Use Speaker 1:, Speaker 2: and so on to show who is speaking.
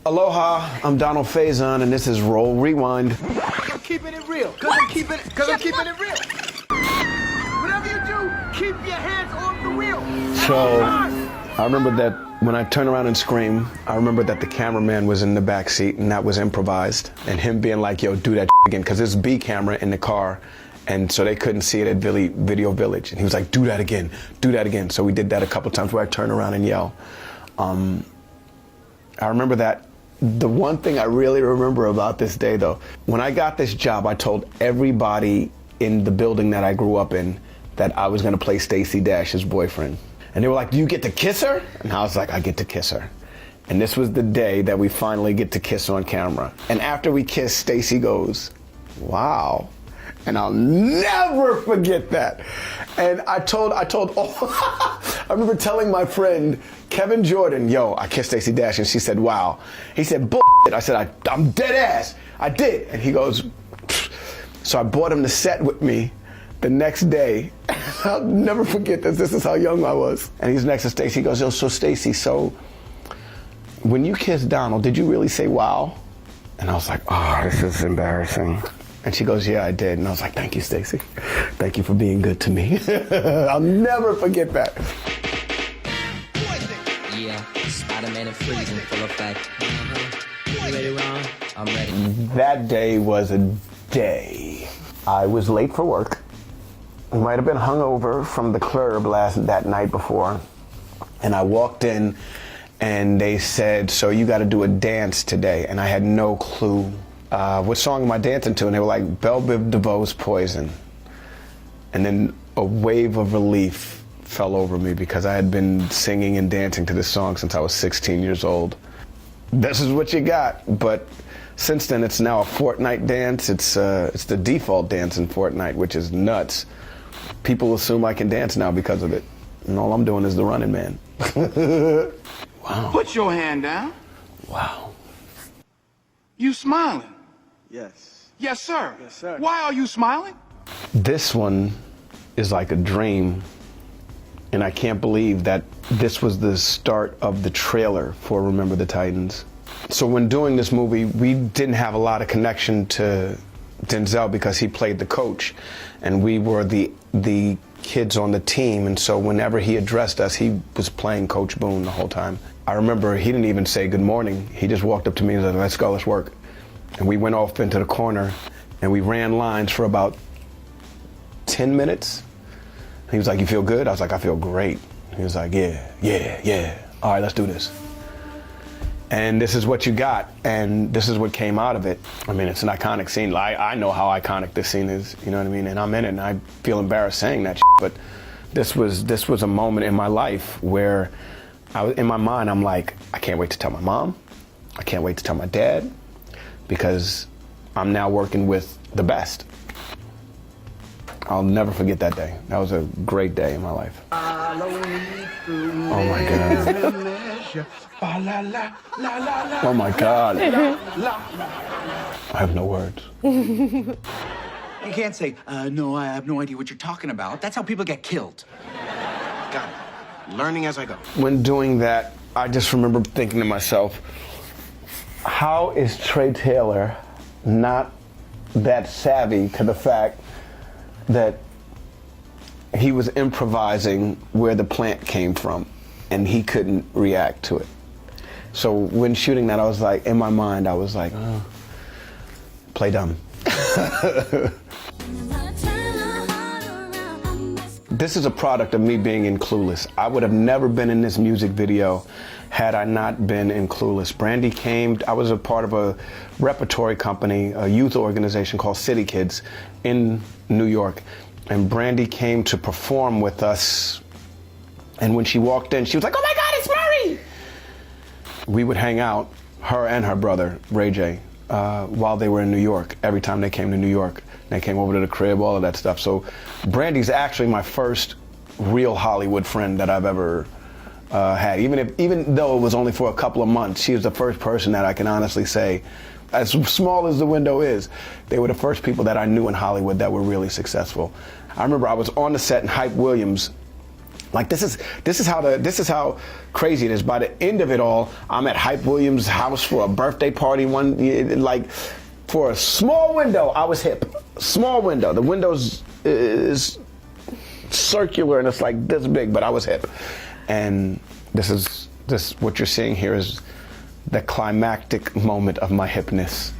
Speaker 1: Aloha, I'm Donald Faison, and this is Roll Rewind.
Speaker 2: I'm keeping it real, cause I'm keeping it real. Whatever you do, keep your hands off the wheel.
Speaker 1: So, I remember that when I turned around and screamed, I remember that the cameraman was in the back seat, and that was improvised. And him being like, yo, do that again, because there's a B camera in the car, and so they couldn't see it at Video Village. And he was like, do that again, do that again. So we did that a couple times where I turned around and yell. I remember that. The one thing I really remember about this day, though, when I got this job, I told everybody in the building that I grew up in that I was going to play Stacey Dash's boyfriend. And they were like, do you get to kiss her? And I was like, I get to kiss her. And this was the day that we finally get to kiss on camera. And after we kiss, Stacey goes, wow. And I'll never forget that. And I told all, I remember telling my friend, Kevin Jordan, yo, I kissed Stacey Dash, and she said, wow. He said, bullshit. I said, I'm dead ass. I did. And he goes, pfft. So I brought him to set with me the next day. I'll never forget this. This is how young I was. And he's next to Stacey. He goes, yo, so Stacey, so when you kissed Donald, did you really say wow? And I was like, oh, this is embarrassing. And she goes, yeah, I did. And I was like, thank you, Stacey. Thank you for being good to me. I'll never forget that.
Speaker 3: Yeah, Spider-Man and freezing full effect. You ready, Ron? I'm ready.
Speaker 1: That day was a day. I was late for work. I might have been hungover from the club that night before. And I walked in and they said, so you got to do a dance today. And I had no clue. What song am I dancing to? And they were like, Belle Biv DeVoe's Poison. And then a wave of relief fell over me because I had been singing and dancing to this song since I was 16 years old. This is what you got. But since then, it's now a Fortnite dance. It's the default dance in Fortnite, which is nuts. People assume I can dance now because of it. And all I'm doing is the running man. Wow.
Speaker 2: Put your hand down.
Speaker 1: Wow.
Speaker 2: You smiling?
Speaker 4: Yes.
Speaker 2: Yes, sir.
Speaker 4: Yes, sir.
Speaker 2: Why are you smiling?
Speaker 1: This one is like a dream. And I can't believe that this was the start of the trailer for Remember the Titans. So when doing this movie, we didn't have a lot of connection to Denzel because he played the coach. And we were the kids on the team. And so whenever he addressed us, he was playing Coach Boone the whole time. I remember he didn't even say good morning. He just walked up to me and said, let's go, let's work. And we went off into the corner and we ran lines for about 10 minutes. He was like, you feel good? I was like, I feel great. He was like, yeah. All right, let's do this. And this is what you got, and this is what came out of it. I mean, it's an iconic scene. I know how iconic this scene is, you know what I mean? And I'm in it, and I feel embarrassed saying that shit, but this was a moment in my life where in my mind, I'm like, I can't wait to tell my mom. I can't wait to tell my dad, because I'm now working with the best. I'll never forget that day. That was a great day in my life. Oh my God. Oh my God. I have no words.
Speaker 5: You can't say, no, I have no idea what you're talking about. That's how people get killed.
Speaker 4: Got it. Learning as I go.
Speaker 1: When doing that, I just remember thinking to myself, how is Trey Taylor not that savvy to the fact that he was improvising where the plant came from and he couldn't react to it? So when shooting that, I was like, in my mind, I was like, oh, play dumb. This is a product of me being in Clueless. I would have never been in this music video had I not been in Clueless. Brandy came, I was a part of a repertory company, a youth organization called City Kids in New York. And Brandy came to perform with us. And when she walked in, she was like, oh my God, it's Murray! We would hang out, her and her brother, Ray J, while they were in New York. Every time they came to New York, they came over to the crib, all of that stuff. So Brandy's actually my first real Hollywood friend that I've ever had. Even though it was only for a couple of months, she was the first person that I can honestly say, as small as the window is, they were the first people that I knew in Hollywood that were really successful. I remember I was on the set and Hype Williams Like this is how crazy it is. By the end of it all, I'm at Hype Williams' house for a birthday party like for a small window, I was hip. Small window. The window's is circular and it's like this big, but I was hip. And this what you're seeing here is the climactic moment of my hipness.